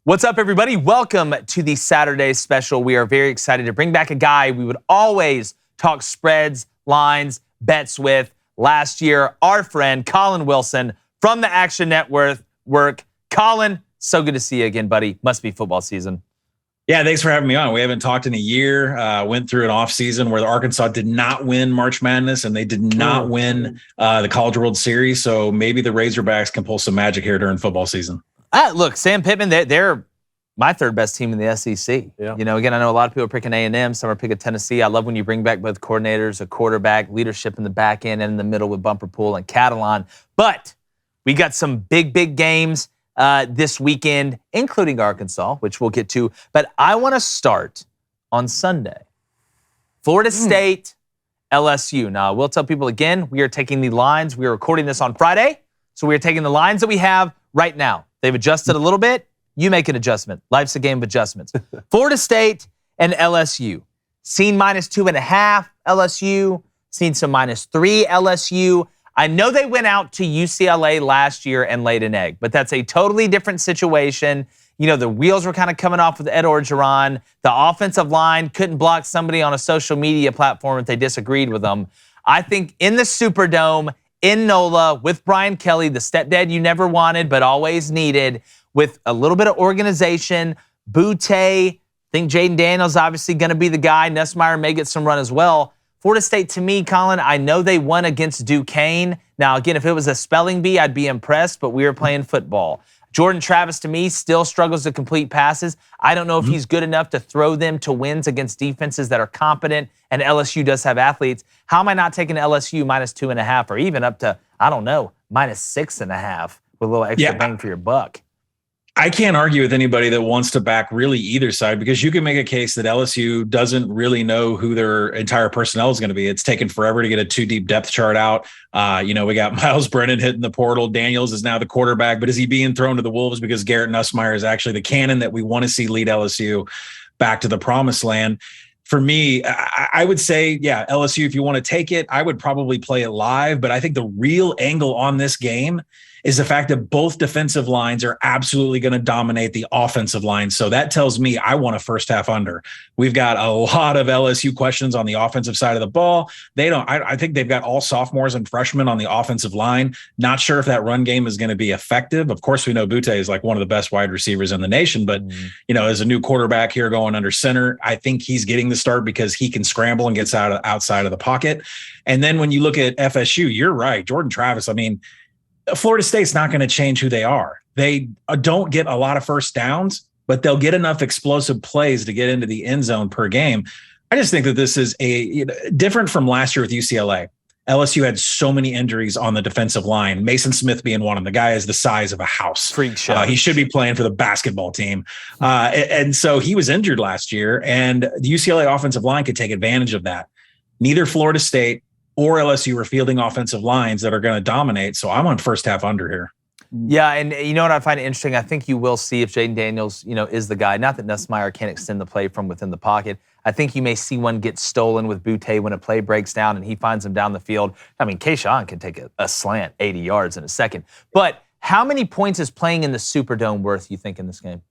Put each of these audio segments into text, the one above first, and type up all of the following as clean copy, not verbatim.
What's up, everybody? Welcome to the Saturday special. We are very excited to bring back a guy we would always talk spreads, lines, bets with. Last year, our friend Collin Wilson from the Action Network. Collin, so good to see you again, buddy. Must be football season. Yeah, thanks for having me on. We haven't talked in a year. Went through an off season where the Arkansas did not win March Madness and they did not win the College World Series. So maybe the Razorbacks can pull some magic here during football season. Look, Sam Pittman, they're my third best team in the SEC. Yeah. You know, again, I know a lot of people are picking A&M, some are picking Tennessee. I love when you bring back both coordinators, a quarterback, leadership in the back end and in the middle with Bumper Pool and Catalan. But we got some big games this weekend, including Arkansas, which we'll get to. But I want to start on Sunday. Florida State, LSU. Now, I will tell people again, we are taking the lines. We are recording this on Friday, so we are taking the lines that we have right now. They've adjusted a little bit. You make an adjustment. Life's a game of adjustments. Florida State and LSU. Seen -2.5 LSU. Seen some -3 LSU. I know they went out to UCLA last year and laid an egg, but that's a totally different situation. You know, the wheels were kind of coming off with Ed Orgeron. The offensive line couldn't block somebody on a social media platform if they disagreed with them. I think in the Superdome, in NOLA, with Brian Kelly, the stepdad you never wanted but always needed, with a little bit of organization, Butte, I think Jaden Daniels obviously going to be the guy. Nussmeier may get some run as well. Florida State, to me, Collin, I know they won against Duquesne. Now, again, if it was a spelling bee, I'd be impressed, but we were playing football. Jordan Travis, to me, still struggles to complete passes. I don't know if he's good enough to throw them to wins against defenses that are competent, and LSU does have athletes. How am I not taking LSU -2.5 or even up to, I don't know, -6.5 with a little extra bang for your buck? I can't argue with anybody that wants to back really either side, because you can make a case that LSU doesn't really know who their entire personnel is going to be. It's taken forever to get a 2-deep depth chart out. We got Miles Brennan hitting the portal. Daniels is now the quarterback, but is he being thrown to the wolves because Garrett Nussmeier is actually the cannon that we want to see lead LSU back to the promised land? For me, I would say, LSU, if you want to take it, I would probably play it live. But I think the real angle on this game is the fact that both defensive lines are absolutely going to dominate the offensive line. So that tells me I want a first half under. We've got a lot of LSU questions on the offensive side of the ball. I think they've got all sophomores and freshmen on the offensive line. Not sure if that run game is going to be effective. Of course, we know Butte is like one of the best wide receivers in the nation, but as a new quarterback here going under center, I think he's getting the start because he can scramble and gets outside of the pocket. And then when you look at FSU, you're right. Jordan Travis, I mean, Florida State's not going to change who they are. They don't get a lot of first downs, but they'll get enough explosive plays to get into the end zone per game. I just think that this is different from last year with UCLA. LSU had so many injuries on the defensive line, Mason Smith being one of them. The guy is the size of a house. Freak show. He should be playing for the basketball team. And so he was injured last year, and the UCLA offensive line could take advantage of that. Neither Florida State or LSU are fielding offensive lines that are going to dominate. So I'm on first half under here. Yeah, and you know what I find interesting? I think you will see if Jaden Daniels, is the guy. Not that Nussmeier can't extend the play from within the pocket. I think you may see one get stolen with Butte when a play breaks down and he finds him down the field. I mean, Kayshawn can take a slant 80 yards in a second. But how many points is playing in the Superdome worth, you think, in this game?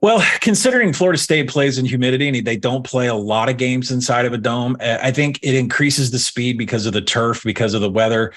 Well, considering Florida State plays in humidity and they don't play a lot of games inside of a dome, I think it increases the speed because of the turf, because of the weather.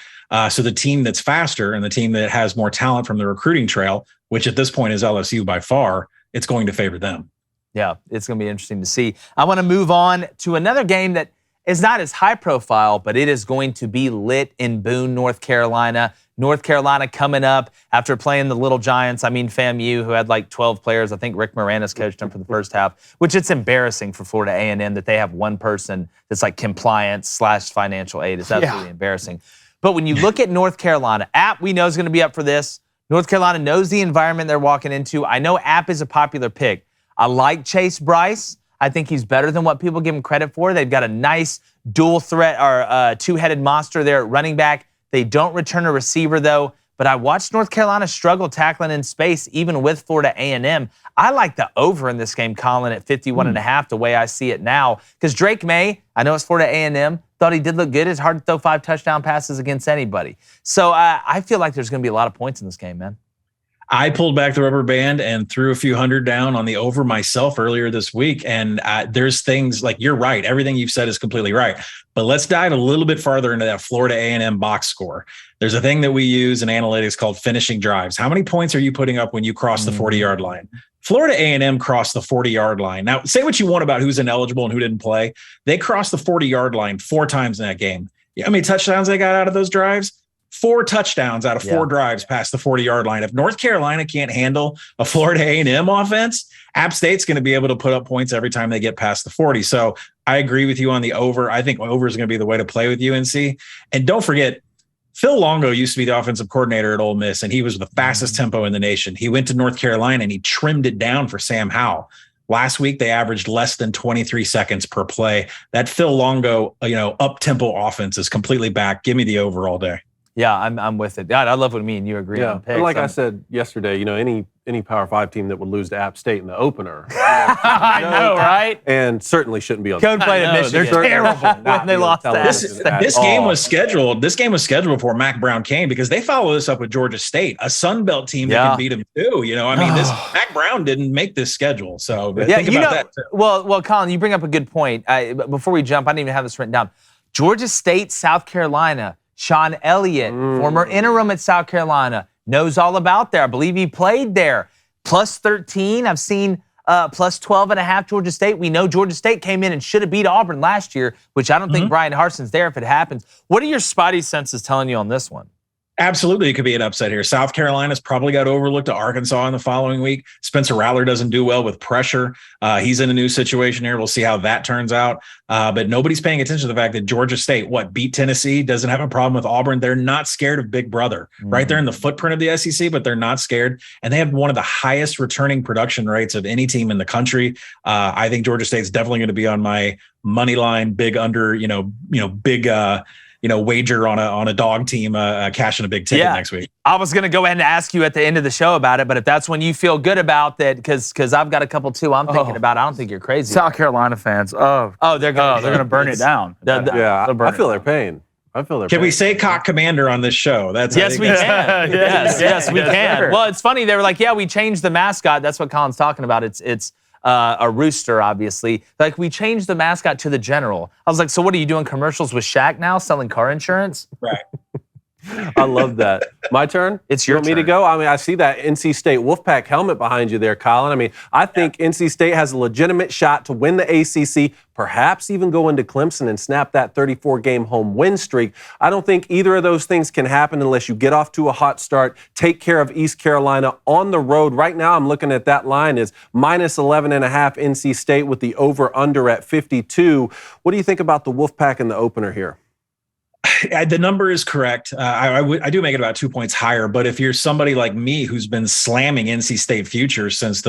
So the team that's faster and the team that has more talent from the recruiting trail, which at this point is LSU by far, it's going to favor them. Yeah, it's going to be interesting to see. I want to move on to another game that is not as high profile, but it is going to be lit in Boone, North Carolina. North Carolina coming up after playing the Little Giants. I mean, FAMU, who had like 12 players. I think Rick Moranis coached them for the first half, which it's embarrassing for Florida A&M that they have one person that's like compliance/financial aid. It's absolutely embarrassing. But when you look at North Carolina, App we know is going to be up for this. North Carolina knows the environment they're walking into. I know App is a popular pick. I like Chase Bryce. I think he's better than what people give him credit for. They've got a nice dual threat or two-headed monster there at running back. They don't return a receiver, though. But I watched North Carolina struggle tackling in space, even with Florida A&M. I like the over in this game, Collin, at 51.5, the way I see it now. Because Drake May, I know it's Florida A&M, thought he did look good. It's hard to throw 5 touchdown passes against anybody. So I feel like there's going to be a lot of points in this game, man. I pulled back the rubber band and threw a few hundred down on the over myself earlier this week. And there's things like, you're right. Everything you've said is completely right. But let's dive a little bit farther into that Florida A&M box score. There's a thing that we use in analytics called finishing drives. How many points are you putting up when you cross the 40-yard line? Florida A&M crossed the 40-yard line. Now, say what you want about who's ineligible and who didn't play. They crossed the 40-yard line 4 times in that game. You know how many touchdowns they got out of those drives? 4 touchdowns out of 4 drives past the 40-yard line. If North Carolina can't handle a Florida A&M offense, App State's going to be able to put up points every time they get past the 40. So I agree with you on the over. I think over is going to be the way to play with UNC. And don't forget, Phil Longo used to be the offensive coordinator at Ole Miss, and he was the fastest tempo in the nation. He went to North Carolina, and he trimmed it down for Sam Howell. Last week, they averaged less than 23 seconds per play. That Phil Longo, up-tempo offense is completely back. Give me the over all day. Yeah, I'm with it. God, I love when me and you agree on picks. And like I said yesterday, any Power 5 team that would lose to App State in the opener. I know, right? And certainly shouldn't be on. Couldn't play at Michigan. They're terrible when they lost to App State. This game was scheduled. This game was scheduled before Mac Brown came because they follow this up with Georgia State, a Sun Belt team that can beat them too. This Mac Brown didn't make this schedule, so think about that too. Well, Collin, you bring up a good point. Before we jump, I didn't even have this written down. Georgia State, South Carolina. Sean Elliott, former interim at South Carolina, knows all about there. I believe he played there. Plus 13. I've seen plus 12.5 Georgia State. We know Georgia State came in and should have beat Auburn last year, which I don't think Brian Harson's there if it happens. What are your spidey senses telling you on this one? Absolutely, it could be an upset here. South Carolina's probably got overlooked to Arkansas in the following week. Spencer Rattler doesn't do well with pressure. He's in a new situation here. We'll see how that turns out. But nobody's paying attention to the fact that Georgia State, beat Tennessee, doesn't have a problem with Auburn. They're not scared of Big Brother, right? They're in the footprint of the SEC, but they're not scared. And they have one of the highest returning production rates of any team in the country. I think Georgia State's definitely going to be on my money line, big under, big wager on a dog team, cashing a big ticket next week. I was going to go ahead and ask you at the end of the show about it, but if that's when you feel good about that, because I've got a couple too I'm thinking about, I don't think you're crazy. South Carolina fans, they're going to burn it down. I feel their pain. Can we say cock commander on this show? Yes, we can. yes, we can. Sure. Well, it's funny. They were like, we changed the mascot. That's what Colin's talking about. It's a rooster, obviously. Like, we changed the mascot to the General. I was like, so what are you doing commercials with Shaq now, selling car insurance? Right. I love that. My turn? It's your turn. Want me to go? I mean, I see that NC State Wolfpack helmet behind you there, Collin. I mean, I think NC State has a legitimate shot to win the ACC, perhaps even go into Clemson and snap that 34-game home win streak. I don't think either of those things can happen unless you get off to a hot start, take care of East Carolina on the road. Right now, I'm looking at that line is minus 11.5 NC State with the over-under at 52. What do you think about the Wolfpack in the opener here? The number is correct. I do make it about 2 points higher. But if you're somebody like me who's been slamming NC State futures since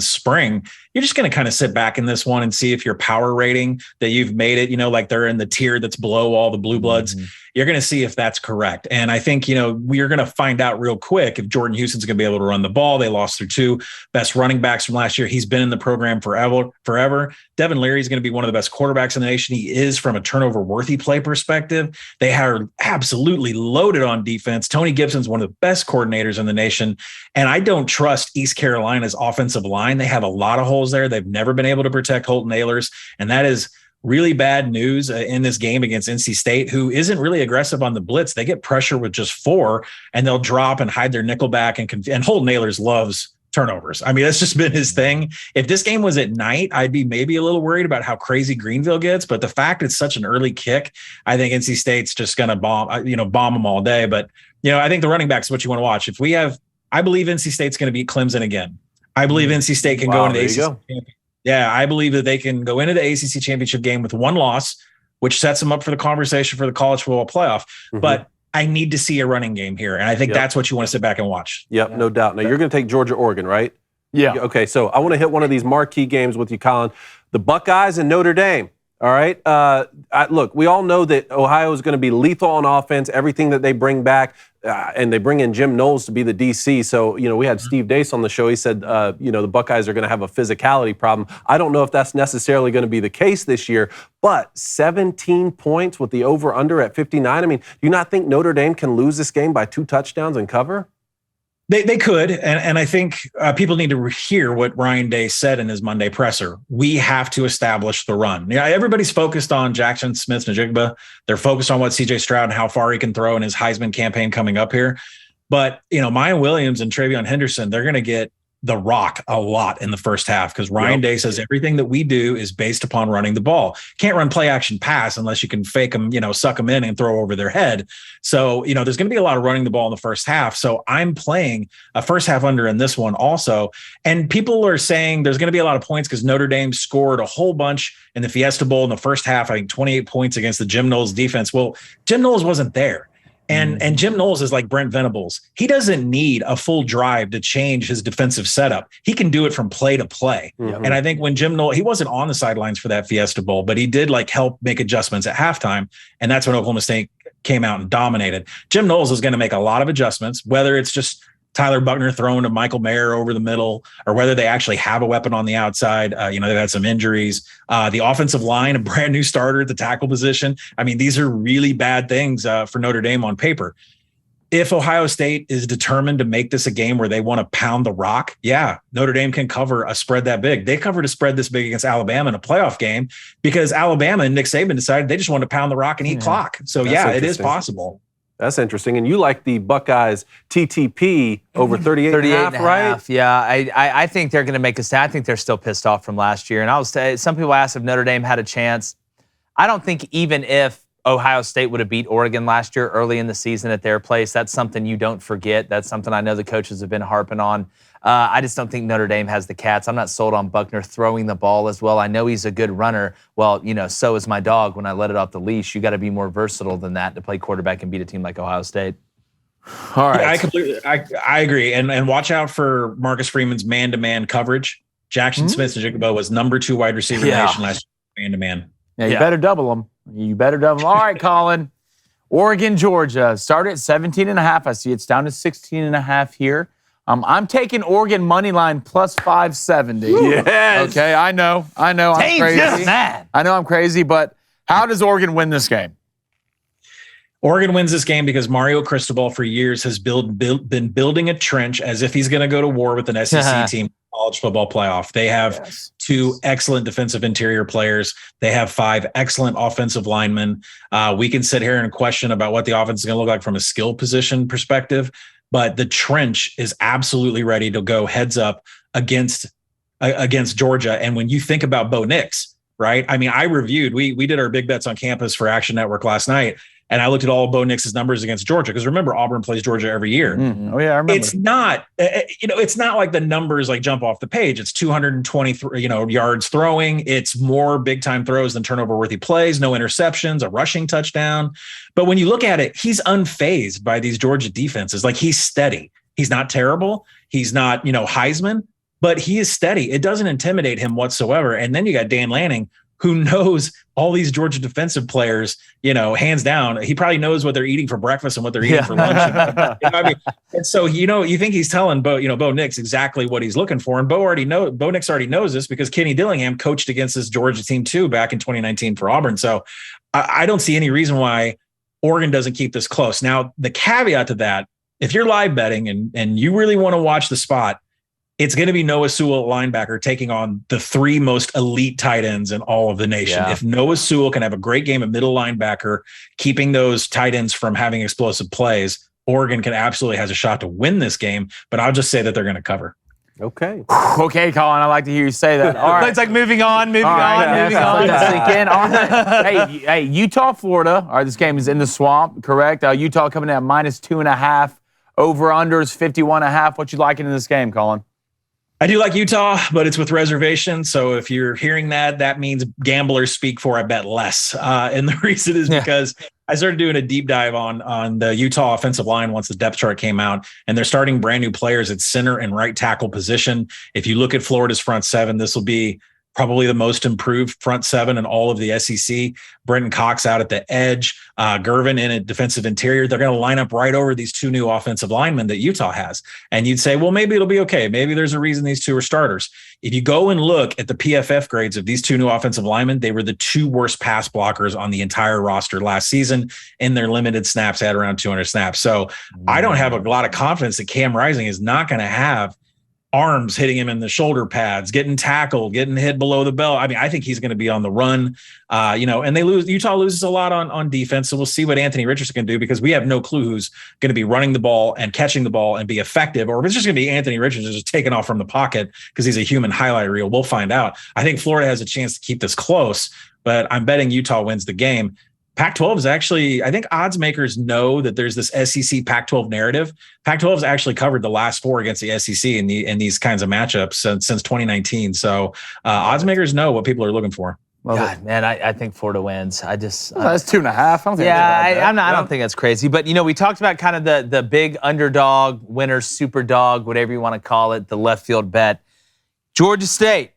spring, you're just going to kind of sit back in this one and see if your power rating that you've made it, like they're in the tier that's below all the blue bloods. You're going to see if that's correct. And I think, we're going to find out real quick if Jordan Houston's going to be able to run the ball. They lost their 2 best running backs from last year. He's been in the program forever. Devin Leary is going to be one of the best quarterbacks in the nation. He is from a turnover-worthy play perspective. They are absolutely loaded on defense. Tony Gibson's one of the best coordinators in the nation. And I don't trust East Carolina's offensive line. They have a lot of holes there. They've never been able to protect Holton Ahlers. And that is really bad news in this game against NC State, who isn't really aggressive on the blitz. They get pressure with just 4, and they'll drop and hide their nickel back. And Holton Ahlers loves turnovers. I mean, that's just been his thing. If this game was at night, I'd be maybe a little worried about how crazy Greenville gets. But the fact it's such an early kick, I think NC State's just going to bomb them all day. But, I think the running back's what you want to watch. I believe NC State's going to beat Clemson again. I believe NC State can go into the ACC. Yeah, I believe that they can go into the ACC championship game with 1 loss, which sets them up for the conversation for the college football playoff. But I need to see a running game here, and I think that's what you want to sit back and watch. Yep, no doubt. Now, you're going to take Georgia-Oregon, right? Yeah. Okay, so I want to hit one of these marquee games with you, Collin. The Buckeyes and Notre Dame. All right. Look, we all know that Ohio is going to be lethal on offense, everything that they bring back, and they bring in Jim Knowles to be the DC. So, we had Steve Dace on the show. He said, the Buckeyes are going to have a physicality problem. I don't know if that's necessarily going to be the case this year, but 17 points with the over-under at 59. I mean, do you not think Notre Dame can lose this game by 2 touchdowns and cover? They could, and I think people need to hear what Ryan Day said in his Monday presser. We have to establish the run. Yeah, everybody's focused on Jackson Smith-Njigba. They're focused on what C.J. Stroud and how far he can throw in his Heisman campaign coming up here. But Mayan Williams and Travion Henderson, they're going to get the rock a lot in the first half because Ryan Day says everything that we do is based upon running the ball. Can't run play action pass unless you can fake them, suck them in and throw over their head. So, there's going to be a lot of running the ball in the first half. So I'm playing a first half under in this one also. And people are saying there's going to be a lot of points because Notre Dame scored a whole bunch in the Fiesta Bowl in the first half. I think 28 points against the Jim Knowles defense. Well, Jim Knowles wasn't there. And Jim Knowles is like Brent Venables. He doesn't need a full drive to change his defensive setup. He can do it from play to play. Mm-hmm. And I think when Jim Knowles, he wasn't on the sidelines for that Fiesta Bowl, but he did help make adjustments at halftime. And that's when Oklahoma State came out and dominated. Jim Knowles is going to make a lot of adjustments, whether it's just Tyler Buckner throwing to Michael Mayer over the middle, or whether they actually have a weapon on the outside. They've had some injuries. The offensive line, a brand new starter at the tackle position. I mean, these are really bad things for Notre Dame on paper. If Ohio State is determined to make this a game where they want to pound the rock, Notre Dame can cover a spread that big. They covered a spread this big against Alabama in a playoff game because Alabama and Nick Saban decided they just want to pound the rock and eat clock. So, it is possible. That's interesting. And you like the Buckeyes TTP over 38 and a half, right? Yeah, I think they're going to make a stand. I think they're still pissed off from last year. And I will say, some people asked if Notre Dame had a chance. I don't think even if Ohio State would have beat Oregon last year early in the season at their place, that's something you don't forget. That's something I know the coaches have been harping on. I just don't think Notre Dame has the cats. I'm not sold on Buckner throwing the ball as well. I know he's a good runner. Well, so is my dog when I let it off the leash. You got to be more versatile than that to play quarterback and beat a team like Ohio State. All right. I agree. And watch out for Marcus Freeman's man-to-man coverage. Jackson Smith-Njigba was number 2 wide receiver in the nation last year, man-to-man. Yeah, you better double them. All right, Collin. Oregon, Georgia. Started at 17.5. I see it's down to 16.5 here. I'm taking Oregon money line plus 570. Yes. Okay, I know. I'm crazy. I know I'm crazy, but how does Oregon win this game? Oregon wins this game because Mario Cristobal for years has been building a trench as if he's going to go to war with an SEC team. College football playoff. They have 2 excellent defensive interior players. They have 5 excellent offensive linemen. We can sit here and question about what the offense is going to look like from a skill position perspective, but the trench is absolutely ready to go heads up against Georgia. And when you think about Bo Nix, right? I mean, we did our big bets on campus for Action Network last night. And I looked at all of Bo Nix's numbers against Georgia because remember Auburn plays Georgia every year. Mm-hmm. Oh yeah, I remember. It's not, it's not like the numbers jump off the page. It's 220, yards throwing. It's more big time throws than turnover worthy plays. No interceptions, a rushing touchdown. But when you look at it, he's unfazed by these Georgia defenses. He's steady. He's not terrible. He's not Heisman, but he is steady. It doesn't intimidate him whatsoever. And then you got Dan Lanning, who knows all these Georgia defensive players, hands down. He probably knows what they're eating for breakfast and what they're eating for lunch. And so, you think he's telling Bo Nix exactly what he's looking for. And Bo Nix already knows this because Kenny Dillingham coached against this Georgia team too back in 2019 for Auburn. So I don't see any reason why Oregon doesn't keep this close. Now, the caveat to that, if you're live betting and you really want to watch the spot, it's going to be Noah Sewell at linebacker taking on the 3 most elite tight ends in all of the nation. Yeah. If Noah Sewell can have a great game at middle linebacker, keeping those tight ends from having explosive plays, Oregon absolutely has a shot to win this game, but I'll just say that they're going to cover. Okay. Okay, Collin, I like to hear you say that. All right. It's like moving on. Sink in. All right. Hey, Utah, Florida. All right, this game is in the swamp, correct? Utah coming in at minus 2.5. Over-unders 51.5. What you liking in this game, Collin? I do like Utah, but it's with reservation. So if you're hearing that means gamblers speak for I bet less. And the reason is because I started doing a deep dive on the Utah offensive line once the depth chart came out, and they're starting brand new players at center and right tackle position. If you look at Florida's front 7, this will be probably the most improved front seven in all of the SEC. Brenton Cox out at the edge, Gervin in a defensive interior. They're going to line up right over these two new offensive linemen that Utah has. And you'd say, well, maybe it'll be okay. Maybe there's a reason these two are starters. If you go and look at the PFF grades of these two new offensive linemen, they were the two worst pass blockers on the entire roster last season. In their limited snaps, had around 200 snaps. So I don't have a lot of confidence that Cam Rising is not going to have arms hitting him in the shoulder pads, getting tackled, getting hit below the belt. I mean, I think he's going to be on the run, and Utah loses a lot on defense. So we'll see what Anthony Richardson can do, because we have no clue who's going to be running the ball and catching the ball and be effective, or if it's just going to be Anthony Richardson just taking off from the pocket because he's a human highlight reel. We'll find out. I think Florida has a chance to keep this close, but I'm betting Utah wins the game. Pac-12 is actually, I think odds makers know that there's this SEC Pac-12 narrative. Pac-12 has actually covered the last four against the SEC in these kinds of matchups since 2019. So odds makers know what people are looking for. God, man, I think Florida wins. That's 2.5. I don't think I don't think that's crazy. But, we talked about kind of the big underdog, winner, super dog, whatever you want to call it, the left field bet. Georgia State.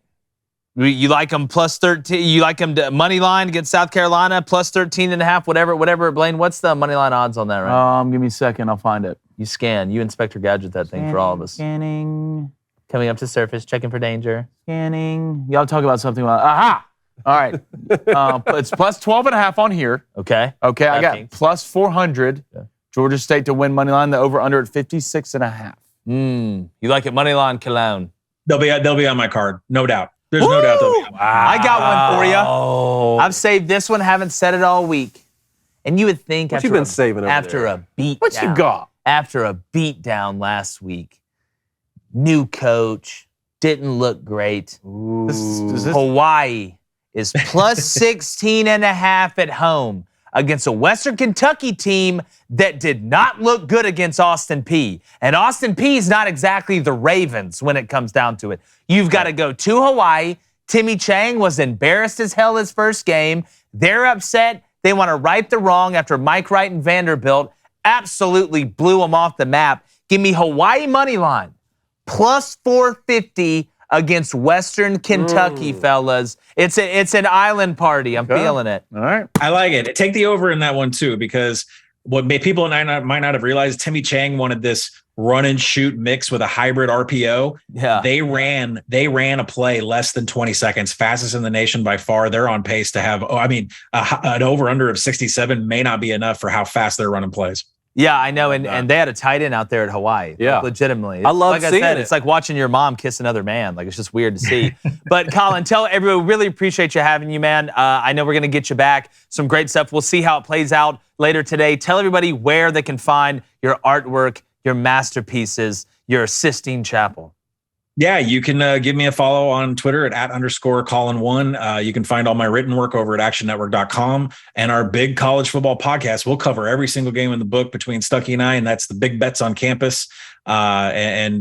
You like them plus 13? You like them to money line against South Carolina plus 13.5? Whatever. Blaine, what's the money line odds on that? Right? Give me a second. I'll find it. You scan. You Inspector Gadget that thing for all of us. Scanning. Coming up to surface, checking for danger. Scanning. Y'all talk about something. Aha! All right. It's plus 12.5 on here. Okay. I got plus 400. Yeah. Georgia State to win money line. The over under at 56.5. You like it money line, Cologne? They'll be on my card, no doubt. There's no doubt they'll be on. I got one for you. I've saved this one. Haven't said it all week. And you would think what you been saving after a beat what down, you got? After a beat down last week, new coach, didn't look great. Hawaii is plus 16.5 at home against a Western Kentucky team that did not look good against Austin Peay. And Austin Peay is not exactly the Ravens when it comes down to it. You've got to go to Hawaii. Timmy Chang was embarrassed as hell his first game. They're upset. They want to right the wrong after Mike Wright and Vanderbilt absolutely blew them off the map. Give me Hawaii money line plus 450 against Western Kentucky, fellas. It's an island party. I'm feeling it. All right. I like it. Take the over in that one too, because what people might not have realized, Timmy Chang wanted this run and shoot mix with a hybrid RPO. Yeah. They ran a play less than 20 seconds, fastest in the nation by far. They're on pace to have, an over under of 67 may not be enough for how fast they're running plays. Yeah, I know, and they had a tight end out there at Hawaii. Yeah, legitimately. I love seeing it. It's like watching your mom kiss another man. Like, it's just weird to see. But Collin, tell everyone, really appreciate you having you, man. I know we're gonna get you back. Some great stuff. We'll see how it plays out later today. Tell everybody where they can find your artwork, your masterpieces, your Sistine Chapel. Yeah, you can give me a follow on Twitter at @_Collin1. You can find all my written work over at actionnetwork.com. And our big college football podcast, we'll cover every single game in the book between Stuckey and I, and that's the Big Bets on Campus. We have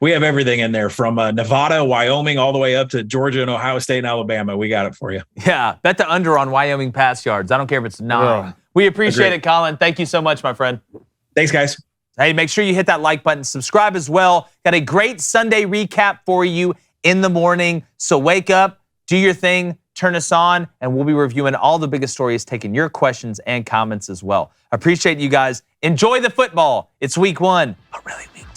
everything in there from Nevada, Wyoming, all the way up to Georgia and Ohio State and Alabama. We got it for you. Yeah, bet the under on Wyoming pass yards. I don't care if it's 9. We appreciate it, Collin. Thank you so much, my friend. Thanks, guys. Hey, make sure you hit that like button, subscribe as well. Got a great Sunday recap for you in the morning. So wake up, do your thing, turn us on, and we'll be reviewing all the biggest stories, taking your questions and comments as well. Appreciate you guys. Enjoy the football. It's week 1, but really week